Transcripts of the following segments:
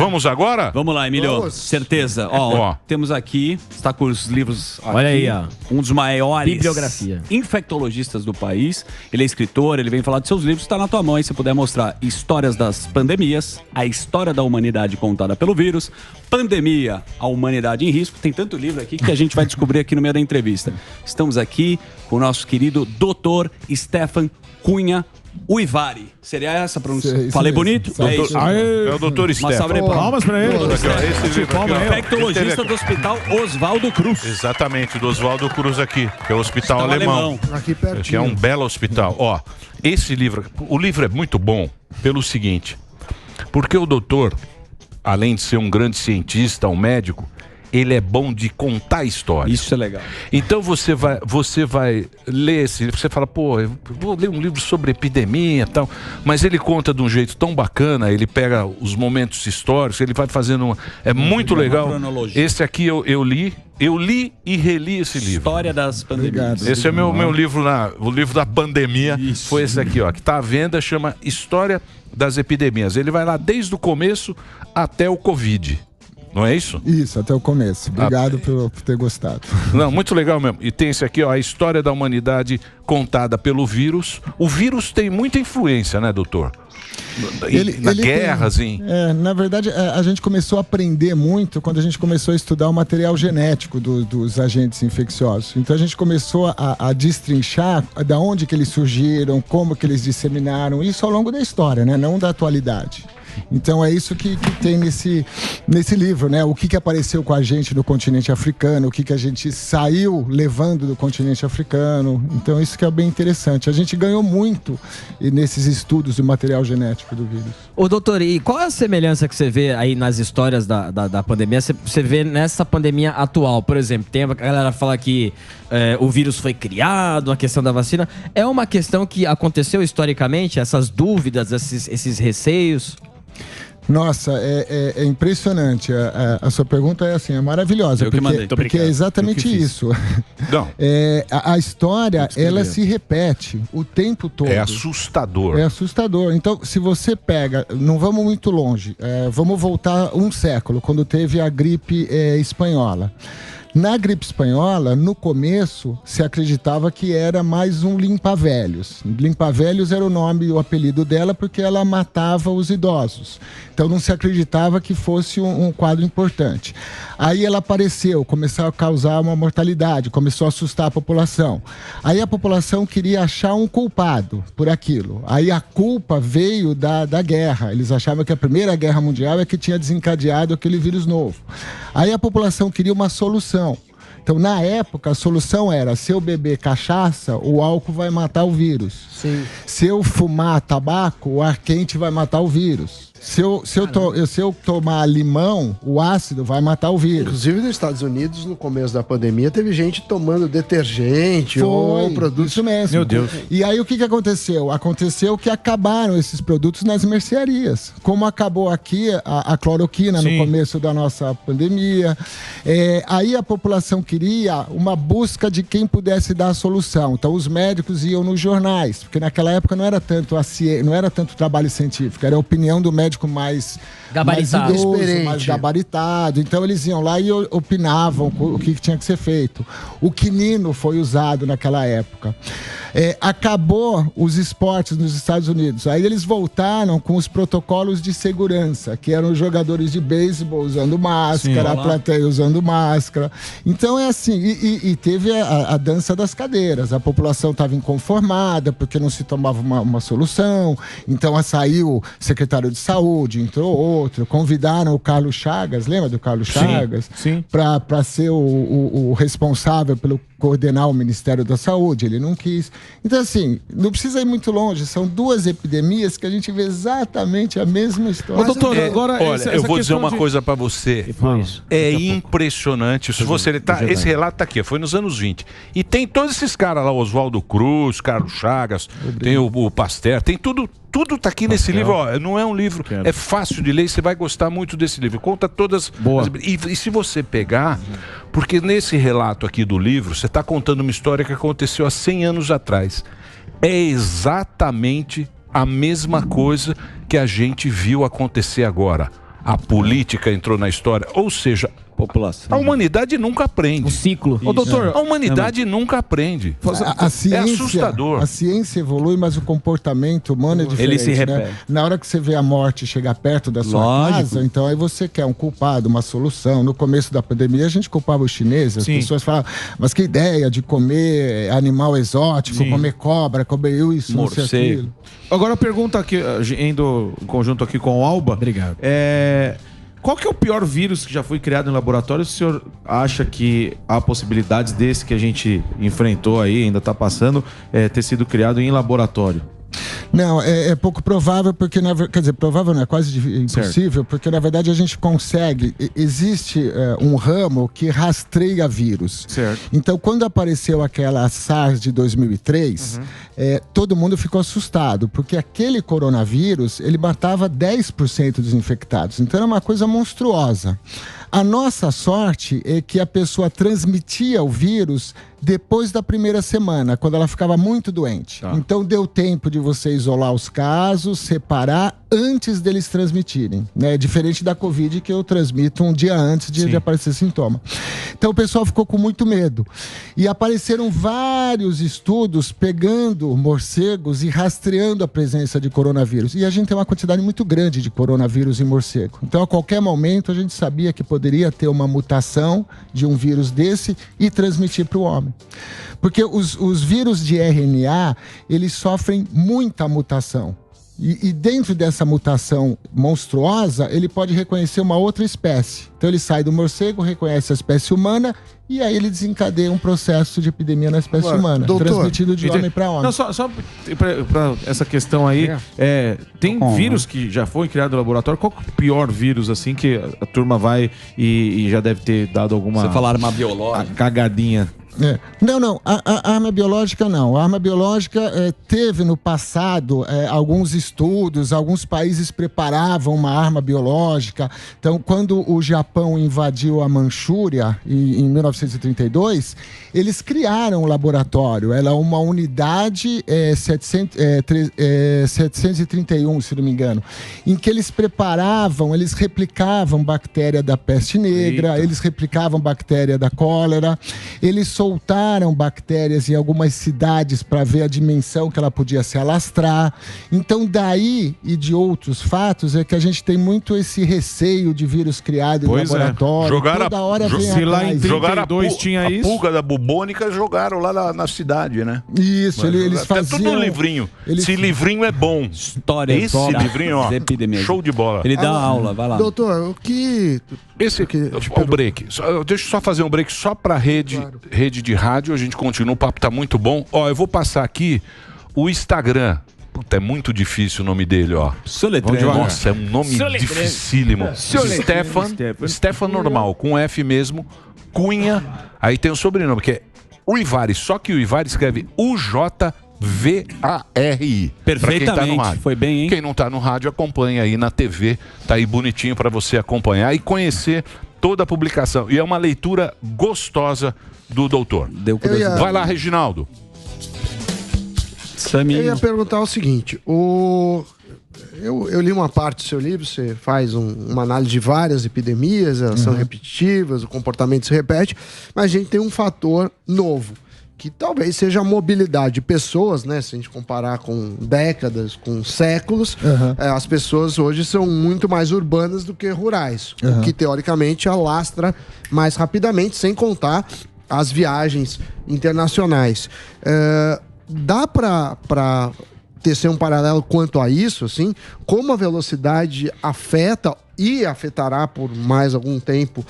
Vamos agora? Vamos lá, Emílio. Vamos. Certeza. Ó, temos aqui, está com os livros aqui. Olha aí, ó. Um dos maiores Bibliografia. infectologistas do país. Ele é escritor, ele vem falar de seus livros, está na tua mão aí, se puder mostrar histórias das pandemias, a história da humanidade contada pelo vírus, pandemia, a humanidade em risco. Tem tanto livro aqui que a gente vai descobrir aqui no meio da entrevista. Estamos aqui com o nosso querido Dr. Stefan Cunha Uivari. Seria essa a pronúncia? Falei bonito? É isso. É o doutor Stefan. Uma salva de palmas pra ele. Infectologista do Hospital Oswaldo Cruz. Exatamente, do Oswaldo Cruz aqui, que é o hospital alemão. Aqui pertinho. Que é um belo hospital. Ó, esse livro, o livro é muito bom pelo seguinte, porque o doutor, além de ser um grande cientista, um médico, ele é bom de contar histórias. Isso é legal. Então você vai ler esse livro, você fala, pô, eu vou ler um livro sobre epidemia e tal, mas ele conta de um jeito tão bacana, ele pega os momentos históricos, ele vai fazendo uma... É muito legal. Esse aqui eu li e reli esse livro. História das pandemias. Esse é meu livro, o livro da pandemia. Isso. Foi esse aqui, ó, que está à venda, chama História das Epidemias. Ele vai lá desde o começo até o Covid. Não é isso? Isso, até o começo. Obrigado por ter gostado. Não, muito legal mesmo. E tem esse aqui, ó, a história da humanidade contada pelo vírus. O vírus tem muita influência, né, doutor? Na guerra, assim. Na verdade, a gente começou a aprender muito quando a gente começou a estudar o material genético dos agentes infecciosos. Então a gente começou a destrinchar da onde que eles surgiram, como que eles disseminaram, isso ao longo da história, né? Não da atualidade. Então é isso que tem nesse livro, né? O que apareceu com a gente no continente africano, o que a gente saiu levando do continente africano. Então isso que é bem interessante. A gente ganhou muito nesses estudos do material genético do vírus. Ô doutor, e qual é a semelhança que você vê aí nas histórias da pandemia? Você vê nessa pandemia atual, por exemplo, tem a galera que fala que o vírus foi criado, a questão da vacina. É uma questão que aconteceu historicamente, essas dúvidas, esses receios? Nossa, é impressionante. A sua pergunta é assim, é maravilhosa. Porque é exatamente isso. Não. A história, ela se repete o tempo todo. É assustador. É assustador. Então, se você pega, não vamos muito longe, vamos voltar um século, quando teve a gripe espanhola. Na gripe espanhola, no começo, se acreditava que era mais um limpa-velhos. Limpa-velhos era o apelido dela porque ela matava os idosos. Então não se acreditava que fosse um quadro importante. Aí ela apareceu, começou a causar uma mortalidade, começou a assustar a população. Aí a população queria achar um culpado por aquilo. Aí a culpa veio da guerra. Eles achavam que a Primeira Guerra Mundial é que tinha desencadeado aquele vírus novo. Aí a população queria uma solução. Então, na época, a solução era: se eu beber cachaça, o álcool vai matar o vírus. Sim. Se eu fumar tabaco, o ar quente vai matar o vírus. Se eu tomar limão, o ácido vai matar o vírus. Inclusive, nos Estados Unidos, no começo da pandemia, teve gente tomando detergente ou produtos. Isso mesmo. Meu Deus. E aí, o que aconteceu? Aconteceu que acabaram esses produtos nas mercearias. Como acabou aqui a cloroquina no começo da nossa pandemia. Aí a população queria uma busca de quem pudesse dar a solução. Então, os médicos iam nos jornais, porque naquela época não era tanto trabalho científico, era a opinião do médico mais idoso, mais gabaritado. Então eles iam lá e opinavam o que tinha que ser feito. O quinino foi usado naquela época. Acabou os esportes nos Estados Unidos. Aí eles voltaram com os protocolos de segurança, que eram os jogadores de beisebol usando máscara, a plateia usando máscara. Então é assim, e teve a dança das cadeiras. A população estava inconformada porque não se tomava uma solução. Então saiu o secretário de saúde, entrou outro, convidaram o Carlos Chagas, lembra do Carlos Chagas? Sim. Para ser o responsável pelo coordenar o Ministério da Saúde, ele não quis. Então, assim, não precisa ir muito longe, são duas epidemias que a gente vê exatamente a mesma história. Mas, doutor, agora... Olha, eu vou dizer uma coisa para você. É impressionante. Se você esse relato tá aqui, foi nos anos 20. E tem todos esses caras lá, Oswaldo Cruz, Carlos Chagas, tem o Pasteur, tem tudo tá aqui nesse livro. Ó, não é um livro, é fácil de ler, você vai gostar muito desse livro. Conta todas... E se você pegar... Porque nesse relato aqui do livro, você está contando uma história que aconteceu há 100 anos atrás. É exatamente a mesma coisa que a gente viu acontecer agora. a política entrou na história. Ou seja, população. A humanidade nunca aprende. O ciclo. Ô, doutor, a humanidade nunca aprende. A ciência, é assustador. A ciência evolui, mas o comportamento humano é diferente. Ele se repete. Né? Na hora que você vê a morte chegar perto da sua casa, então aí você quer um culpado, uma solução. No começo da pandemia, a gente culpava os chineses. As pessoas falavam, mas que ideia de comer animal exótico, comer cobra, comer isso, não sei aquilo. Agora a pergunta aqui, indo em conjunto aqui com o Alba. Obrigado. Qual que é o pior vírus que já foi criado em laboratório? O senhor acha que há possibilidades desse que a gente enfrentou aí, ainda está passando, ter sido criado em laboratório? Não, é pouco provável, porque, quer dizer, provável não, é quase impossível, porque na verdade a gente consegue, existe um ramo que rastreia vírus. Certo. Então, quando apareceu aquela SARS de 2003, todo mundo ficou assustado, porque aquele coronavírus, ele matava 10% dos infectados, então era uma coisa monstruosa. A nossa sorte é que a pessoa transmitia o vírus depois da primeira semana, quando ela ficava muito doente. Então deu tempo de você isolar os casos, separar antes deles transmitirem, né? Diferente da Covid, que eu transmito um dia antes de aparecer sintoma. Então o pessoal ficou com muito medo. E apareceram vários estudos pegando morcegos e rastreando a presença de coronavírus. E a gente tem uma quantidade muito grande de coronavírus em morcego. Então a qualquer momento a gente sabia que poderia ter uma mutação de um vírus desse e transmitir para o homem. Porque os vírus de RNA, eles sofrem muita mutação. E dentro dessa mutação monstruosa, ele pode reconhecer uma outra espécie. Então ele sai do morcego, reconhece a espécie humana e aí ele desencadeia um processo de epidemia na espécie humana, transmitido de homem para homem. Não, só para essa questão aí, tem vírus que já foi criado no laboratório. Qual é o pior vírus assim que a turma vai e já deve ter dado alguma... Você falar arma biológica. Cagadinha. Não, a arma biológica não. A arma biológica teve no passado alguns estudos, alguns países preparavam uma arma biológica. Então, quando o Japão invadiu a Manchúria em 1932, eles criaram um laboratório. Era uma unidade 731, se não me engano, em que eles preparavam, eles replicavam bactéria da peste negra, eles replicavam bactéria da cólera, eles soltaram bactérias em algumas cidades para ver a dimensão que ela podia se alastrar. Então, daí e de outros fatos é que a gente tem muito esse receio de vírus criado em laboratório. Toda hora vem se lá em 32 tinha isso. A pulga da bubônica jogaram lá na cidade, né? Isso, eles faziam... Tudo no livrinho. Esse livrinho é bom. História. Esse livrinho, ó, show de bola. Ele dá aula, vai lá. Doutor, o que... Esse aqui, o break. Deixa eu só fazer um break só pra rede de rádio. A gente continua, o papo tá muito bom. Ó, eu vou passar aqui o Instagram. Puta, é muito difícil o nome dele, ó. Nossa, é um nome dificílimo. Stefan normal, com F mesmo. Cunha. Aí tem o sobrenome, que é Uivari. Só que o Uivari escreve UJVARI. Perfeitamente. Tá foi bem, hein? Quem não tá no rádio, acompanha aí na TV. Tá aí bonitinho para você acompanhar e conhecer toda a publicação. E é uma leitura gostosa do doutor. Vai lá, Reginaldo. Eu ia perguntar o seguinte. Eu li uma parte do seu livro, você faz uma análise de várias epidemias, elas são repetitivas, o comportamento se repete, mas a gente tem um fator novo, que talvez seja a mobilidade de pessoas, né? Se a gente comparar com décadas, com séculos, as pessoas hoje são muito mais urbanas do que rurais, o que teoricamente alastra mais rapidamente, sem contar as viagens internacionais. Dá para tecer um paralelo quanto a isso, assim, como a velocidade afeta e afetará por mais algum tempo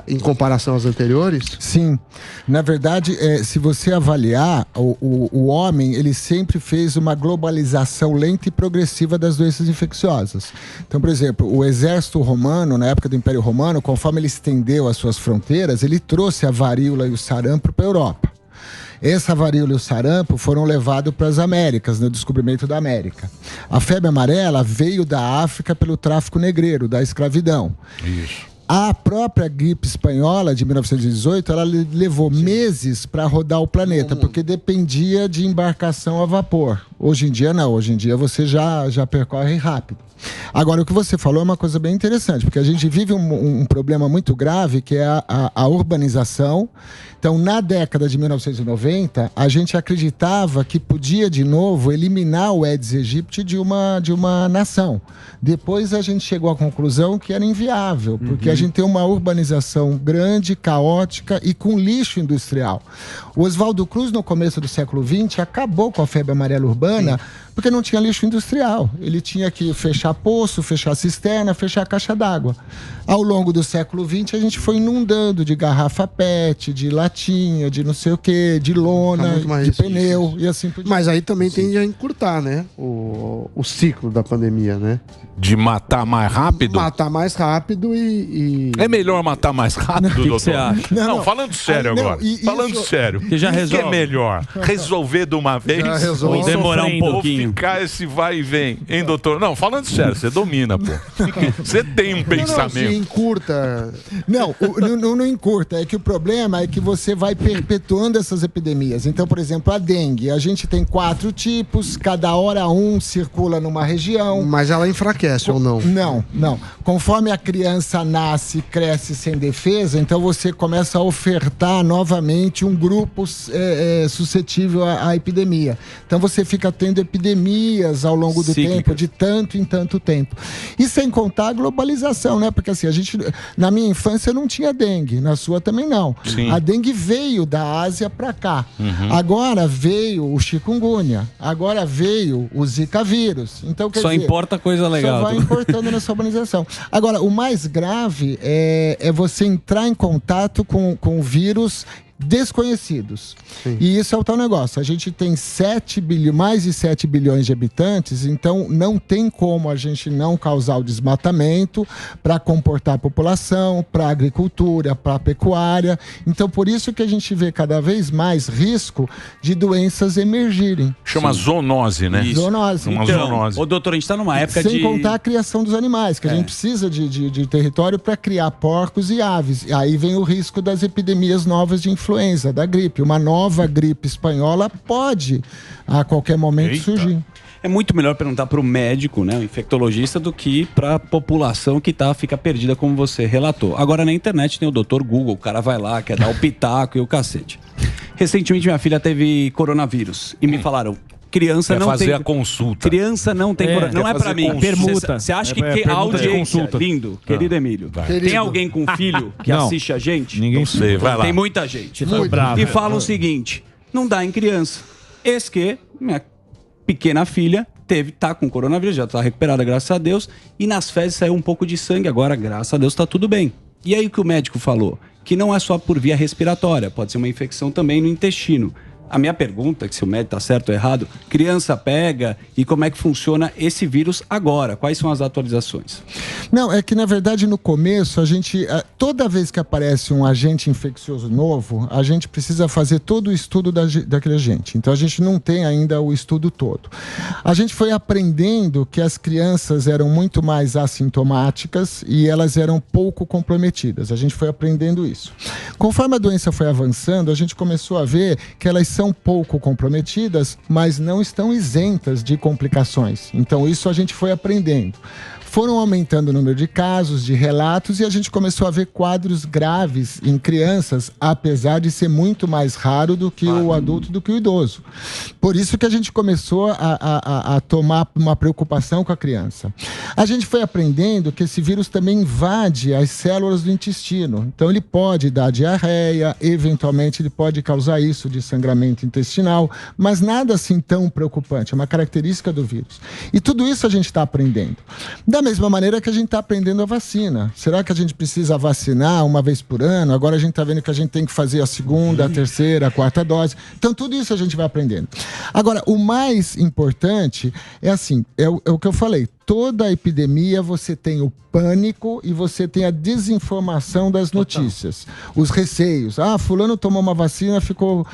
em comparação às anteriores? Sim. Na verdade, se você avaliar, o homem, ele sempre fez uma globalização lenta e progressiva das doenças infecciosas. Então, por exemplo, o exército romano, na época do Império Romano, conforme ele estendeu as suas fronteiras, ele trouxe a varíola e o sarampo para a Europa. Essa varíola e o sarampo foram levados para as Américas, no descobrimento da América. A febre amarela veio da África pelo tráfico negreiro, da escravidão. Isso. A própria gripe espanhola de 1918, ela levou meses para rodar o planeta, porque dependia de embarcação a vapor. Hoje em dia não, hoje em dia você já percorre rápido. Agora, o que você falou é uma coisa bem interessante, porque a gente vive um problema muito grave, que é a urbanização. Então, na década de 1990, a gente acreditava que podia, de novo, eliminar o Aedes aegypti de uma nação. Depois, a gente chegou à conclusão que era inviável, porque a gente tem uma urbanização grande, caótica e com lixo industrial. O Oswaldo Cruz, no começo do século XX, acabou com a febre amarela urbana, porque não tinha lixo industrial. Ele tinha que fechar poço, fechar cisterna, fechar caixa d'água. Ao longo do século XX, a gente foi inundando de garrafa PET, de latinha, de não sei o quê, de lona, de pneu e assim por diante. Mas aí também tende a encurtar, né? O ciclo da pandemia, né? De matar mais rápido? Matar mais rápido e... É melhor matar mais rápido, doutor? você acha? Não, falando sério agora. Falando sério. Que já resolve. O que é melhor? Resolver de uma vez? Já resolve. Ou demorar um pouquinho? Ou ficar esse vai e vem, hein, doutor? Não, falando sério, você domina, pô. Você tem um pensamento. Se encurta... Não encurta. É que o problema é que você vai perpetuando essas epidemias. Então, por exemplo, a dengue. A gente tem 4 tipos, cada hora um circula numa região. Mas ela enfraquece ou não? Não. Conforme a criança nasce, cresce sem defesa, então você começa a ofertar novamente um grupo suscetível à epidemia. Então você fica tendo epidemias ao longo do tempo, de tanto em tanto tempo. E sem contar a globalização, né? Porque assim, na minha infância não tinha dengue, na sua também não. Sim. A dengue veio da Ásia para cá. Agora veio o chikungunya, agora veio o Zika vírus. Então, quer dizer, importa coisa legal. Só vai importando nessa urbanização. Agora, o mais grave é você entrar em contato com vírus desconhecidos. Sim. E isso é o tal negócio. A gente tem mais de 7 bilhões de habitantes, então não tem como a gente não causar o desmatamento para comportar a população, para a agricultura, para a pecuária. Então, por isso que a gente vê cada vez mais risco de doenças emergirem. Chama zoonose, né? Isso. Zoonose. Uma zoonose. Ô, doutor, a gente está numa época Sem contar a criação dos animais, que a gente precisa de território para criar porcos e aves. E aí vem o risco das epidemias novas de influenza, da gripe. Uma nova gripe espanhola pode, a qualquer momento, surgir. É muito melhor perguntar para o médico, né, o infectologista, do que para a população que fica perdida, como você relatou. Agora, na internet tem o Dr. Google, o cara vai lá, quer dar o pitaco e o cacete. Recentemente, minha filha teve coronavírus e me falaram... Criança não fazer tem... a consulta. Criança não tem... Não é pra mim. Permuta. Você acha que a audiência... Lindo. Querido Emílio. Tem alguém com filho que assiste a gente? Ninguém sei. Vai lá. Tem muita gente. Bravo. E fala o seguinte, não dá em criança. Eis que minha pequena filha tá com coronavírus, já tá recuperada, graças a Deus, e nas fezes saiu um pouco de sangue, agora, graças a Deus, tá tudo bem. E aí o que o médico falou? Que não é só por via respiratória, pode ser uma infecção também no intestino. A minha pergunta, que se o médico está certo ou errado, criança pega e como é que funciona esse vírus agora? Quais são as atualizações? Não, é que na verdade no começo toda vez que aparece um agente infeccioso novo, a gente precisa fazer todo o estudo daquele agente. Então a gente não tem ainda o estudo todo. A gente foi aprendendo que as crianças eram muito mais assintomáticas e elas eram pouco comprometidas. A gente foi aprendendo isso. Conforme a doença foi avançando, a gente começou a ver que elas são pouco comprometidas, mas não estão isentas de complicações. Então isso a gente foi aprendendo. Foram aumentando o número de casos, de relatos, e a gente começou a ver quadros graves em crianças, apesar de ser muito mais raro do que o adulto, do que o idoso. Por isso que a gente começou a tomar uma preocupação com a criança. A gente foi aprendendo que esse vírus também invade as células do intestino. Então ele pode dar diarreia, eventualmente ele pode causar isso de sangramento intestinal, mas nada assim tão preocupante, é uma característica do vírus. E tudo isso a gente está aprendendo. Da mesma maneira que a gente está aprendendo a vacina. Será que a gente precisa vacinar uma vez por ano? Agora a gente está vendo que a gente tem que fazer a segunda, a terceira, a quarta dose. Então tudo isso a gente vai aprendendo. Agora, o mais importante é assim, é o que eu falei. toda a epidemia você tem o pânico e você tem a desinformação das notícias. Os receios. Fulano tomou uma vacina, ficou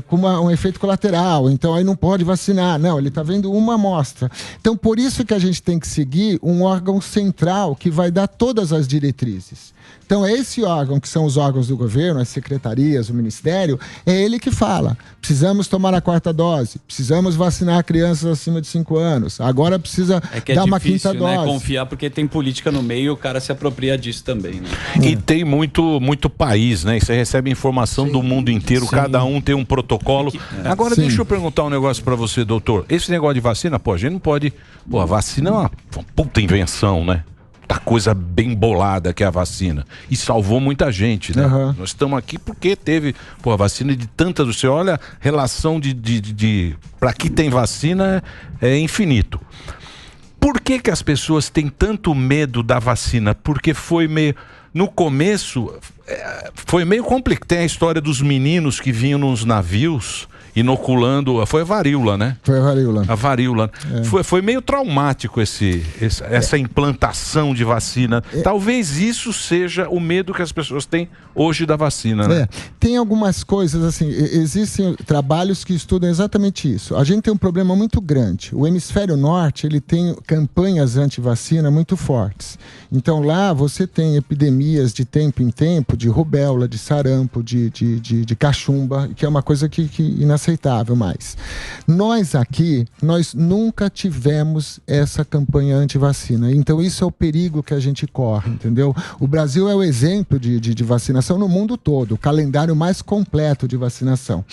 com um efeito colateral, então aí não pode vacinar. Não, ele está vendo uma amostra. Então, por isso que a gente tem que seguir um órgão central que vai dar todas as diretrizes. Então, esse órgão, que são os órgãos do governo, as secretarias, o ministério, é ele que fala. Precisamos tomar a 4ª dose, precisamos vacinar crianças acima de 5 anos, agora precisa dar uma 5ª dose. Né, confiar, porque tem política no meio e o cara se apropria disso também. Né? E tem muito país, né? E você recebe informação do mundo inteiro, cada um tem um protocolo. Agora, deixa eu perguntar um negócio pra você, doutor. Esse negócio de vacina, a gente não pode... a vacina é uma puta invenção, né? Coisa bem bolada que é a vacina. E salvou muita gente, né? Nós estamos aqui porque teve a vacina de tantas... Você olha, a relação para que tem vacina é infinito. Por que as pessoas têm tanto medo da vacina? Porque foi meio... No começo, foi meio complicado. Tem a história dos meninos que vinham nos navios inoculando, foi a varíola, né? Foi a varíola. A varíola. Foi meio traumático essa implantação de vacina. Talvez isso seja o medo que as pessoas têm hoje da vacina, né? Tem algumas coisas, assim, existem trabalhos que estudam exatamente isso. A gente tem um problema muito grande. O hemisfério norte, ele tem campanhas anti-vacina muito fortes. Então lá você tem epidemias de tempo em tempo, de rubéola, de sarampo, de cachumba, que é uma coisa que inaceitável mais. Nós aqui, nós nunca tivemos essa campanha anti-vacina. Então isso é o perigo que a gente corre, entendeu? O Brasil é o exemplo de vacinação no mundo todo, o calendário mais completo de vacinação.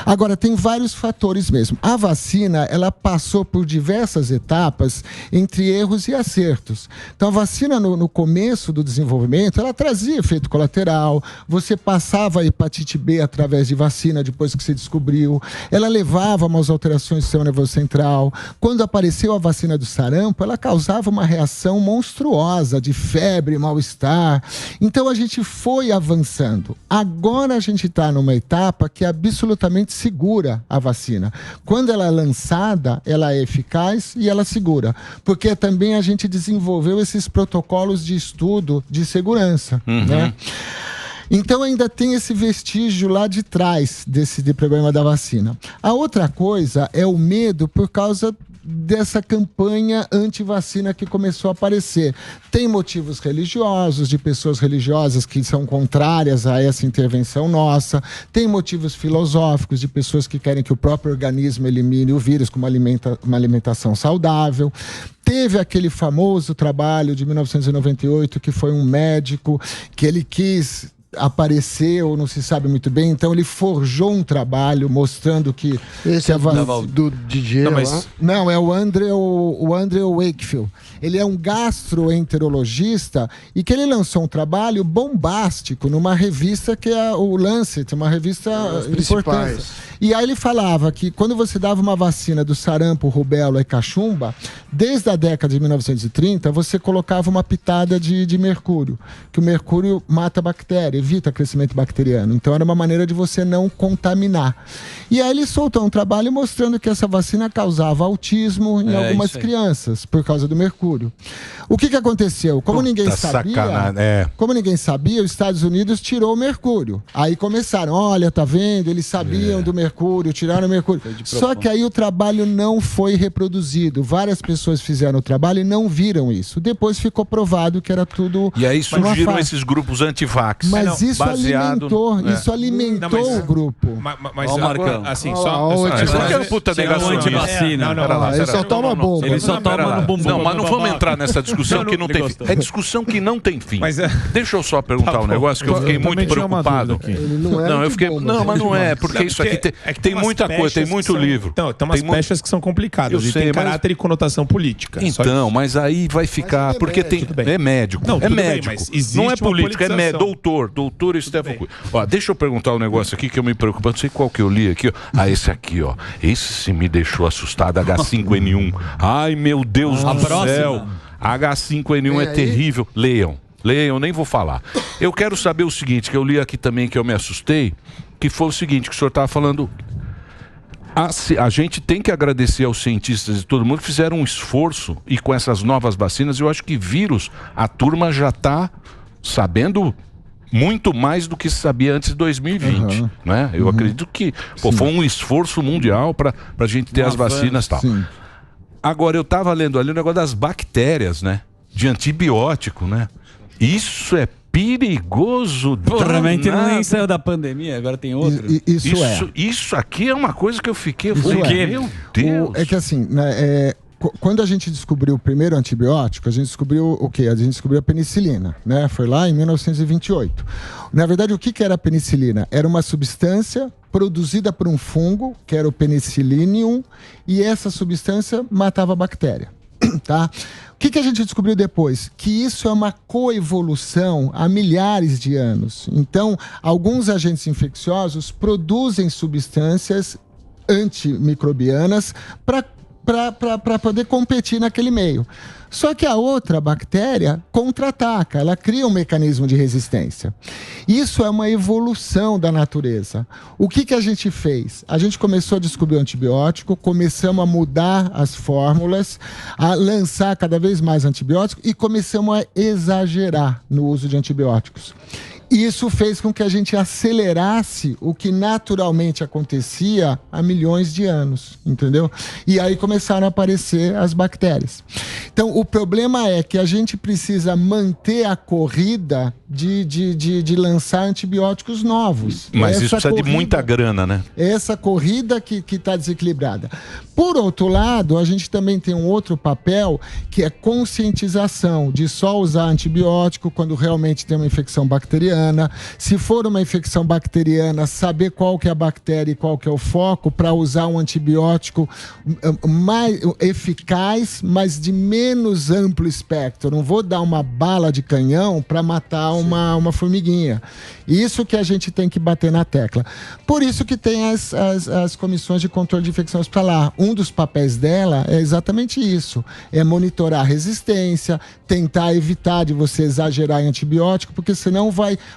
Agora, tem vários fatores mesmo. A vacina, ela passou por diversas etapas entre erros e acertos. Então a vacina no começo do desenvolvimento, ela trazia efeito colateral, você passava a hepatite B através de vacina depois que se descobriu, ela levava a umas alterações do sistema nervoso central. Quando apareceu a vacina do sarampo, ela causava uma reação monstruosa de febre, mal-estar. Então a gente foi avançando. Agora a gente está numa etapa que é absolutamente segura a vacina. Quando ela é lançada, ela é eficaz e ela segura. Porque também a gente desenvolveu esses protocolos de estudo de segurança, né? Então ainda tem esse vestígio lá de trás desse problema da vacina. A outra coisa é o medo por causa dessa campanha anti-vacina que começou a aparecer. Tem motivos religiosos, de pessoas religiosas que são contrárias a essa intervenção nossa. Tem motivos filosóficos, de pessoas que querem que o próprio organismo elimine o vírus com uma alimentação saudável. Teve aquele famoso trabalho de 1998, que foi um médico que ele quis apareceu, não se sabe muito bem, então ele forjou um trabalho mostrando que... Esse é do DJ não, lá? Não, é o Andrew Wakefield. Ele é um gastroenterologista e que ele lançou um trabalho bombástico numa revista que é o Lancet, uma revista importante. E aí ele falava que quando você dava uma vacina do sarampo, rubéola e cachumba, desde a década de 1930, você colocava uma pitada de mercúrio, que o mercúrio mata a bactéria, evita crescimento bacteriano. Então era uma maneira de você não contaminar. E aí ele soltou um trabalho mostrando que essa vacina causava autismo em algumas crianças, por causa do mercúrio. O que aconteceu? Como ninguém sabia, como ninguém sabia, os Estados Unidos tirou o mercúrio. Aí começaram, olha, tá vendo? Eles sabiam do mercúrio, tiraram o mercúrio. Só que aí o trabalho não foi reproduzido. Várias pessoas fizeram o trabalho e não viram isso. Depois ficou provado que era tudo... E aí surgiram esses grupos anti-vax. Mas isso alimentou, o grupo. Mas agora, assim, porque é um puta negacionista. Ele só toma bomba. Ele só toma no bumbum. Não, mas não vamos entrar nessa discussão que não tem fim. É discussão que não tem fim. Deixa eu só perguntar um negócio que eu fiquei muito preocupado. Não, eu fiquei... Não, mas não é, porque isso aqui tem muita coisa, tem muito livro. Então, tem umas pechas que são complicadas e tem caráter e conotação política. Então, mas aí vai ficar, porque tem... É médico. É médico. Não é político, é doutor. Doutor Stefan Cunha. Ó, deixa eu perguntar um negócio aqui que eu me preocupo. Não sei qual que eu li aqui. Esse aqui, ó. Esse se me deixou assustado. H5N1. Ai, meu Deus do céu. H5N1 é terrível. Leiam, nem vou falar. Eu quero saber o seguinte, que eu li aqui também, que eu me assustei, que foi o seguinte, que o senhor estava falando... A gente tem que agradecer aos cientistas e todo mundo que fizeram um esforço, e com essas novas vacinas, eu acho que vírus, a turma já está sabendo muito mais do que se sabia antes de 2020, né? Eu acredito que foi um esforço mundial para a gente ter as vacinas e tal. Sim. Agora, eu estava lendo ali o negócio das bactérias, né? De antibiótico, né? Isso é perigoso. Porra, mas nem saiu da pandemia, agora tem outro. Isso aqui é uma coisa que eu fiquei... Meu Deus! É que assim, né, quando a gente descobriu o primeiro antibiótico, a gente descobriu o quê? A gente descobriu a penicilina, né? Foi lá em 1928. Na verdade, o que era a penicilina? Era uma substância produzida por um fungo, que era o Penicillium, e essa substância matava a bactéria. Tá? O que a gente descobriu depois? Que isso é uma coevolução há milhares de anos. Então, alguns agentes infecciosos produzem substâncias antimicrobianas para poder competir naquele meio. Só que a outra bactéria contra-ataca, ela cria um mecanismo de resistência. Isso é uma evolução da natureza. O que a gente fez? A gente começou a descobrir o antibiótico, começamos a mudar as fórmulas, a lançar cada vez mais antibióticos e começamos a exagerar no uso de antibióticos. Isso fez com que a gente acelerasse o que naturalmente acontecia há milhões de anos, entendeu? E aí começaram a aparecer as bactérias. Então, o problema é que a gente precisa manter a corrida de lançar antibióticos novos. Mas isso precisa de muita grana, né? Essa corrida que está desequilibrada. Por outro lado, a gente também tem um outro papel, que é conscientização de só usar antibiótico quando realmente tem uma infecção bacteriana. Se for uma infecção bacteriana, saber qual que é a bactéria e qual que é o foco para usar um antibiótico mais eficaz, mas de menos amplo espectro. Não vou dar uma bala de canhão para matar uma formiguinha. Isso que a gente tem que bater na tecla. Por isso que tem as comissões de controle de infecção hospitalar. Um dos papéis dela é exatamente isso. É monitorar a resistência, tentar evitar de você exagerar em antibiótico, porque senão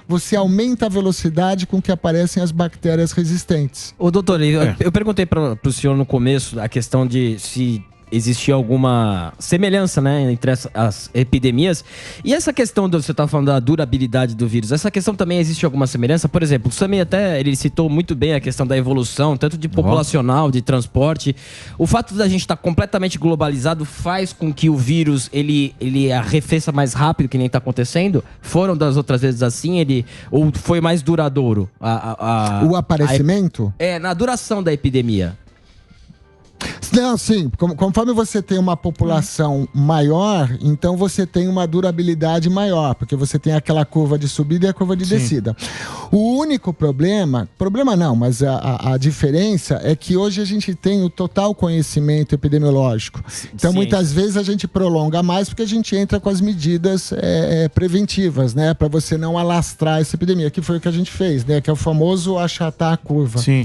você aumenta a velocidade com que aparecem as bactérias resistentes. Ô, doutor, eu perguntei para o senhor no começo a questão de se existia alguma semelhança, né, entre as epidemias. E essa questão, você estava falando da durabilidade do vírus, essa questão também existe alguma semelhança? Por exemplo, o Sami ele citou muito bem a questão da evolução, tanto de populacional, de transporte. O fato da gente estar completamente globalizado faz com que o vírus, ele arrefeça mais rápido, que nem está acontecendo? Foram das outras vezes assim? Ou foi mais duradouro? O aparecimento? Na duração da epidemia. Não, sim. Conforme você tem uma população maior, então você tem uma durabilidade maior, porque você tem aquela curva de subida e a curva de descida. O único problema não, mas a diferença é que hoje a gente tem o total conhecimento epidemiológico. Então, muitas vezes a gente prolonga mais porque a gente entra com as medidas preventivas, né? Para você não alastrar essa epidemia, que foi o que a gente fez, né? Que é o famoso achatar a curva. Sim.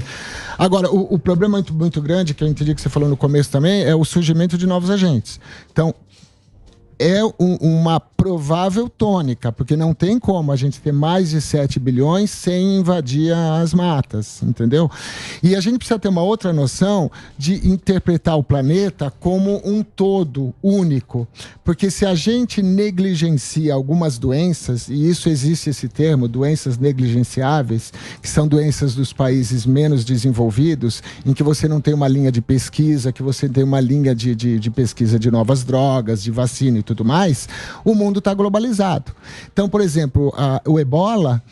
Agora, o problema muito, muito grande, que eu entendi que você falou no começo também, é o surgimento de novos agentes. Então, é uma provável tônica, porque não tem como a gente ter mais de 7 bilhões sem invadir as matas, entendeu? E a gente precisa ter uma outra noção de interpretar o planeta como um todo único, porque se a gente negligencia algumas doenças, e isso existe esse termo, doenças negligenciáveis, que são doenças dos países menos desenvolvidos, em que você não tem uma linha de pesquisa, que você tem uma linha de pesquisa de novas drogas, de vacina e tudo mais, o mundo está globalizado. Então, por exemplo, o Ebola,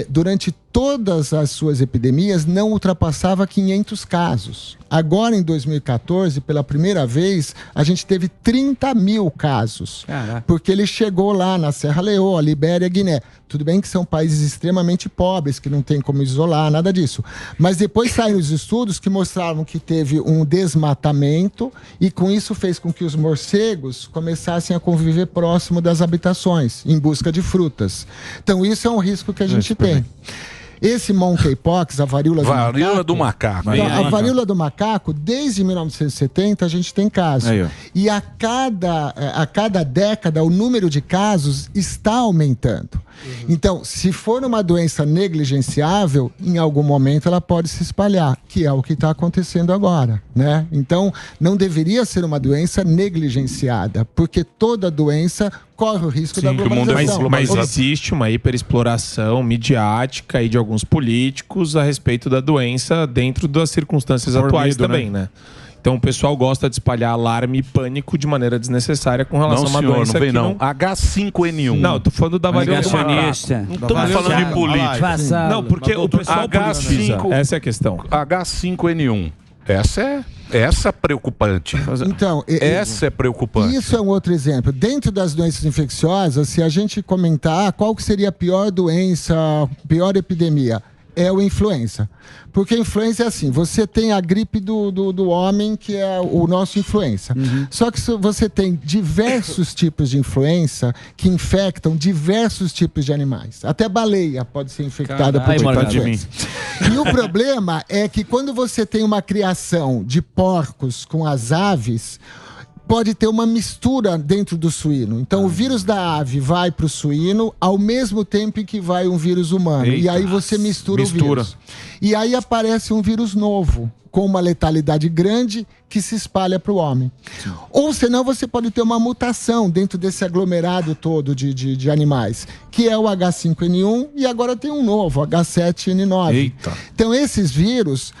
durante todas as suas epidemias, não ultrapassava 500 casos. Agora, em 2014, pela primeira vez, a gente teve 30 mil casos. Caraca. Porque ele chegou lá na Serra Leoa, Libéria, Guiné. Tudo bem que são países extremamente pobres, que não tem como isolar, nada disso. Mas depois saíram os estudos que mostravam que teve um desmatamento e com isso fez com que os morcegos começassem a conviver próximo das habitações, em busca de frutas. Então, isso é um risco que a gente tem. Esse monkeypox, a varíola do macaco. A varíola do macaco, desde 1970, a gente tem casos. E a cada década, o número de casos está aumentando. Então, se for uma doença negligenciável, em algum momento ela pode se espalhar, que é o que está acontecendo agora, né? Então, não deveria ser uma doença negligenciada, porque toda doença corre o risco da globalização. Mas existe uma hiperexploração midiática aí de alguns políticos a respeito da doença dentro das circunstâncias atuais também, né? Então o pessoal gosta de espalhar alarme e pânico de maneira desnecessária com relação a uma doença que não. H5N1. Não, tô falando da varíola do macaco. Não estamos falando de política. Não, porque o pessoal H5, essa é a questão. H5N1. Essa é preocupante. Então, essa é preocupante. Isso é um outro exemplo. Dentro das doenças infecciosas, se a gente comentar qual que seria a pior doença, pior epidemia, é o influenza. Porque a influenza é assim, você tem a gripe do homem, que é o nosso influenza. Só que você tem diversos tipos de influenza que infectam diversos tipos de animais. Até baleia pode ser infectada por influenza. E o problema é que quando você tem uma criação de porcos com as aves, pode ter uma mistura dentro do suíno. Então, o vírus da ave vai para o suíno ao mesmo tempo em que vai um vírus humano. E aí você mistura o vírus. E aí aparece um vírus novo, com uma letalidade grande, que se espalha para o homem. Ou senão você pode ter uma mutação dentro desse aglomerado todo de animais, que é o H5N1, e agora tem um novo, H7N9. Então, esses vírus,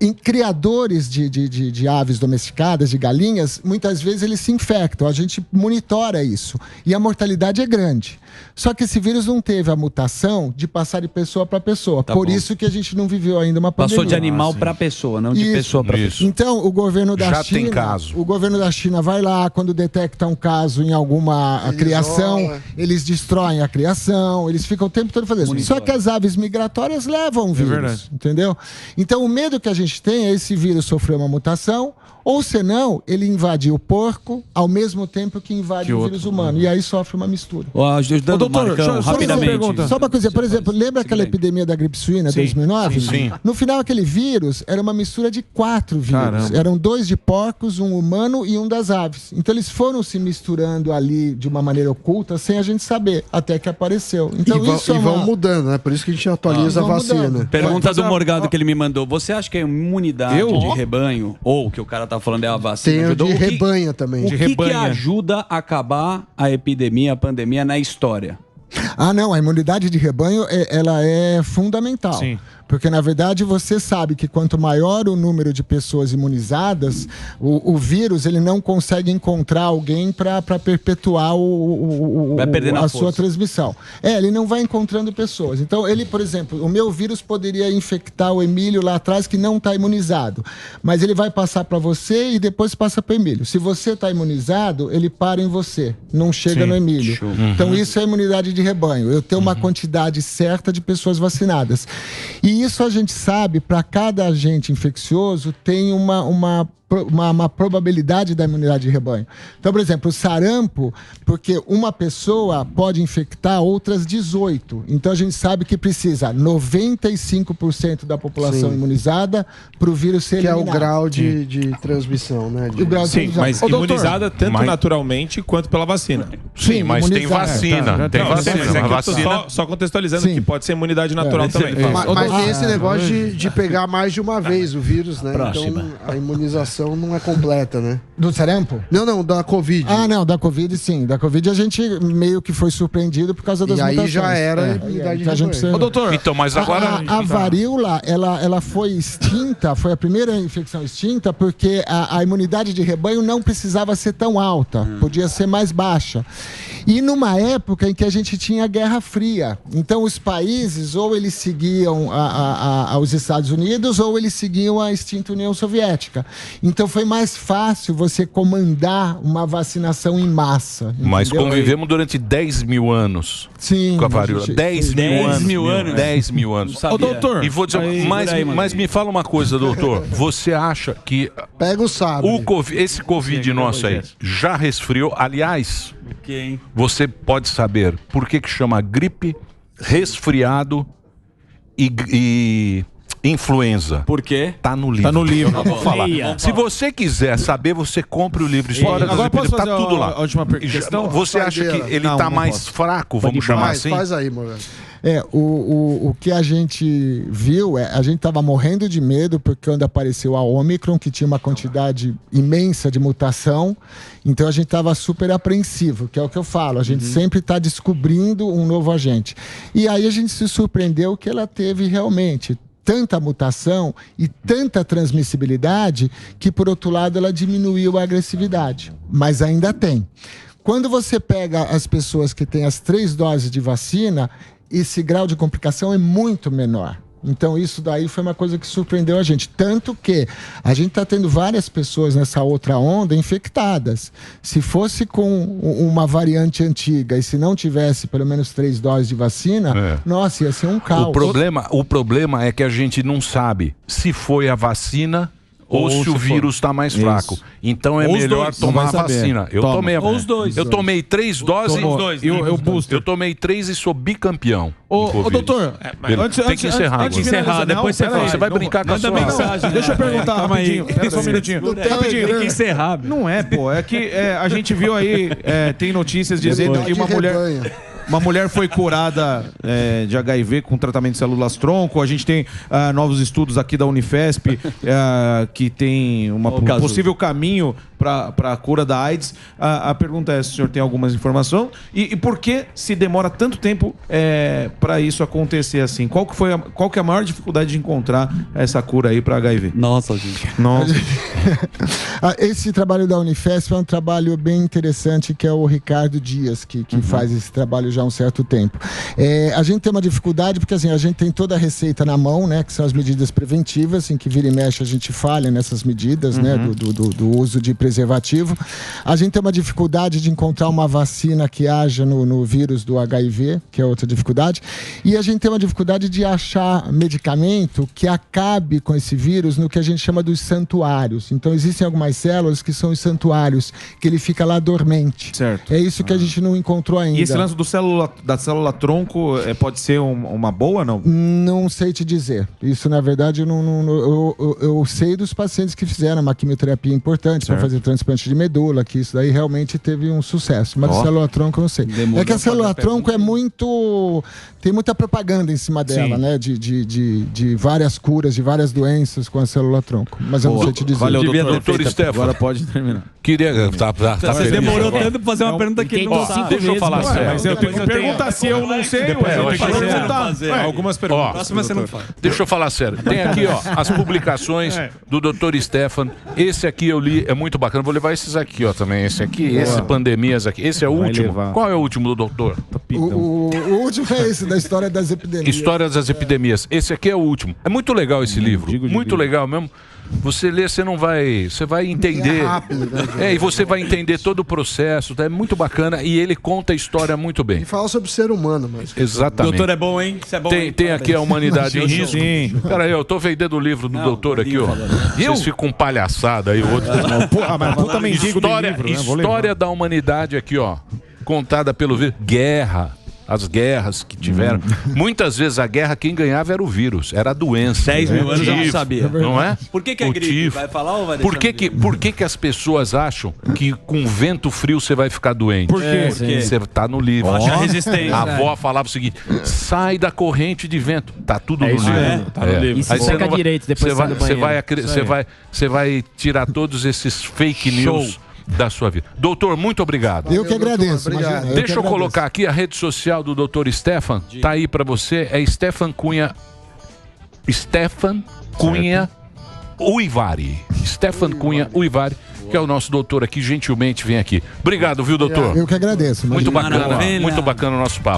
em criadores de aves domesticadas, de galinhas, muitas vezes eles se infectam. A gente monitora isso. E a mortalidade é grande. Só que esse vírus não teve a mutação de passar de pessoa para pessoa. Por isso que a gente não viveu ainda uma pandemia. Passou de animal para pessoa, não de pessoa para pessoa. Então, o governo da China... tem caso. O governo da China vai lá, quando detecta um caso em alguma criação, eles destroem a criação, eles ficam o tempo todo fazendo isso. Só que as aves migratórias levam o vírus, entendeu? Então, o medo que a gente tem é esse vírus sofrer uma mutação, ou senão, ele invadir o porco ao mesmo tempo que invade o vírus humano. E aí sofre uma mistura. Doutor, rapidamente. Só uma coisa, por exemplo, lembra aquela epidemia da gripe suína de 2009? Sim. No final, aquele vírus era uma mistura de 4 vírus. Eram 2 de porcos, um humano e um das aves. Então, eles foram se misturando ali de uma maneira oculta, sem a gente saber, até que apareceu. Então, e vão mudando, né? Por isso que a gente atualiza a vacina. Pergunta do Morgado que ele me mandou. Você acha que a imunidade de rebanho, ou que o cara tá falando é a vacina, tem de rebanho também. O que ajuda a acabar a epidemia, a pandemia na história? Não, a imunidade de rebanho ela é fundamental. Sim. Porque, na verdade, você sabe que quanto maior o número de pessoas imunizadas, o vírus ele não consegue encontrar alguém para perpetuar a sua transmissão. Ele não vai encontrando pessoas. Então, ele, por exemplo, o meu vírus poderia infectar o Emílio lá atrás, que não está imunizado. Mas ele vai passar para você e depois passa para o Emílio. Se você está imunizado, ele para em você, não chega no Emílio. Então, isso é imunidade de rebanho. Eu tenho uma quantidade certa de pessoas vacinadas. E isso a gente sabe, para cada agente infeccioso tem uma probabilidade da imunidade de rebanho. Então, por exemplo, o sarampo, porque uma pessoa pode infectar outras 18. Então, a gente sabe que precisa 95% da população imunizada para o vírus ser eliminado. Que é o grau de transmissão, né? Mas imunizada tanto naturalmente quanto pela vacina. Sim, mas tem vacina. Tem vacina. Só contextualizando que pode ser imunidade natural também. Mas tem esse negócio de pegar mais de uma vez o vírus, né? Então, a imunização não é completa, né? Do sarampo? Não, da Covid. Não, da Covid sim. Da Covid a gente meio que foi surpreendido por causa das mutações. E aí já era a imunidade de rebanho. Doutor, então, mas agora... A varíola, ela foi extinta, foi a primeira infecção extinta, porque a imunidade de rebanho não precisava ser tão alta, podia ser mais baixa. E numa época em que a gente tinha Guerra Fria. Então, os países, ou eles seguiam os Estados Unidos, ou eles seguiam a extinta União Soviética. Então, foi mais fácil você comandar uma vacinação em massa. Mas convivemos durante 10 mil anos com a varíola. 10 mil anos. 10 mil anos. Doutor, e vou dizer, mas me fala uma coisa, doutor. Você acha que pega o sabre. Esse Covid nosso aí já resfriou? Aliás, você pode saber por que chama gripe, resfriado e influenza. Por quê? Tá no livro. Tá no livro. Vamos falar. Se você quiser saber, você compre o livro História das Epidemias. Tá tudo lá. A última questão. Você acha que ele tá mais fraco, vamos chamar assim? Faz aí, Morgado. O que a gente viu a gente estava morrendo de medo porque quando apareceu a Ômicron, que tinha uma quantidade imensa de mutação, então a gente estava super apreensivo, que é o que eu falo, a gente sempre está descobrindo um novo agente. E aí a gente se surpreendeu que ela teve realmente tanta mutação e tanta transmissibilidade que, por outro lado, ela diminuiu a agressividade, mas ainda tem. Quando você pega as pessoas que têm as 3 doses de vacina, esse grau de complicação é muito menor. Então isso daí foi uma coisa que surpreendeu a gente. Tanto que a gente está tendo várias pessoas nessa outra onda infectadas. Se fosse com uma variante antiga e se não tivesse pelo menos 3 doses de vacina, nossa, ia ser um caos. O problema é que a gente não sabe se foi a vacina ou se o vírus está mais fraco. Então é melhor tomar a vacina. Eu tomei a vacina. Eu tomei 3 doses. Eu tomei 3 e sou bicampeão. Ô, doutor, tem que encerrar. Antes de encerrar, depois você vai brincar com a sua mensagem. Deixa eu perguntar rapidinho. Só um minutinho. Rapidinho, tem que encerrar. Não é, pô. É que a gente viu aí, tem notícias dizendo que uma mulher foi curada de HIV com tratamento de células tronco. A gente tem novos estudos aqui da Unifesp que tem um possível caminho para a cura da AIDS. A pergunta é se o senhor tem algumas informações e por que se demora tanto tempo para isso acontecer assim? Qual que é a maior dificuldade de encontrar essa cura aí para HIV? Nossa, gente. Nossa. Esse trabalho da Unifesp é um trabalho bem interessante, que é o Ricardo Dias, que faz esse trabalho já há um certo tempo. A gente tem uma dificuldade porque assim, a gente tem toda a receita na mão, né, que são as medidas preventivas, em que vira e mexe a gente falha nessas medidas, né, do uso de preservativo. A gente tem uma dificuldade de encontrar uma vacina que haja no vírus do HIV, que é outra dificuldade. E a gente tem uma dificuldade de achar medicamento que acabe com esse vírus no que a gente chama dos santuários. Então existem algumas células que são os santuários, que ele fica lá dormente. Certo. É isso que a gente não encontrou ainda. E esse lance da célula tronco pode ser uma boa, não? Não sei te dizer. Isso, na verdade, eu sei dos pacientes que fizeram uma quimioterapia importante para fazer transplante de medula, que isso daí realmente teve um sucesso. Mas a célula-tronco eu não sei. É que a célula-tronco tem muita propaganda em cima dela, né? De várias curas, de várias doenças com a célula-tronco. Mas eu não sei te dizer. Valeu, doutor Stefan. Agora pode terminar. Queria... Você demorou tanto para fazer uma pergunta que ele não sabe. Deixa eu falar sério. Mas eu tenho que perguntar se eu não sei, algumas perguntas. Próxima você não faz. Deixa eu falar sério. Tem aqui, ó, as publicações do Dr. Stefan. Esse aqui eu li, é muito bacana. Vou levar esses aqui, ó, também. Esse aqui, esse Pandemias aqui. Esse é o último. Qual é o último do doutor? O último é esse, da História das Epidemias. História das Epidemias. Esse aqui é o último. É muito legal esse livro. Muito legal mesmo. Você lê, você não vai... Você vai entender... É rápido, né? E você vai entender todo o processo. É muito bacana. E ele conta a história muito bem. E fala sobre o ser humano, mas... Exatamente. Doutor é bom, hein? Isso é bom, tem aqui a Humanidade em Risco. Peraí, eu tô vendendo o livro do doutor aqui, ó. Vocês ficam com palhaçada aí, o outro. Puta mendigo História da humanidade aqui, ó. Contada pelo vírus. Guerra. As guerras que tiveram. Muitas vezes a guerra, quem ganhava era o vírus, era a doença. 10 mil anos eu não sabia. Não é? Por que é gripe? Vai falar ou vai deixar? Por que as pessoas acham que com vento frio você vai ficar doente? Por quê? Porque você tá no livro. Acha resistência. A avó falava o seguinte: sai da corrente de vento. Tá tudo no livro. Tá no livro. E se seca direito, depois você vai tirar todos esses fake news da sua vida. Doutor, muito obrigado. Eu que agradeço. Obrigado. Deixa eu colocar aqui a rede social do Dr. Stefan. Tá aí pra você. É Stefan Cunha. Stefan Cunha Uivari. Stefan Cunha Uivari, que é o nosso doutor aqui, gentilmente vem aqui. Obrigado, viu, doutor? Eu que agradeço. Muito bacana o nosso papo.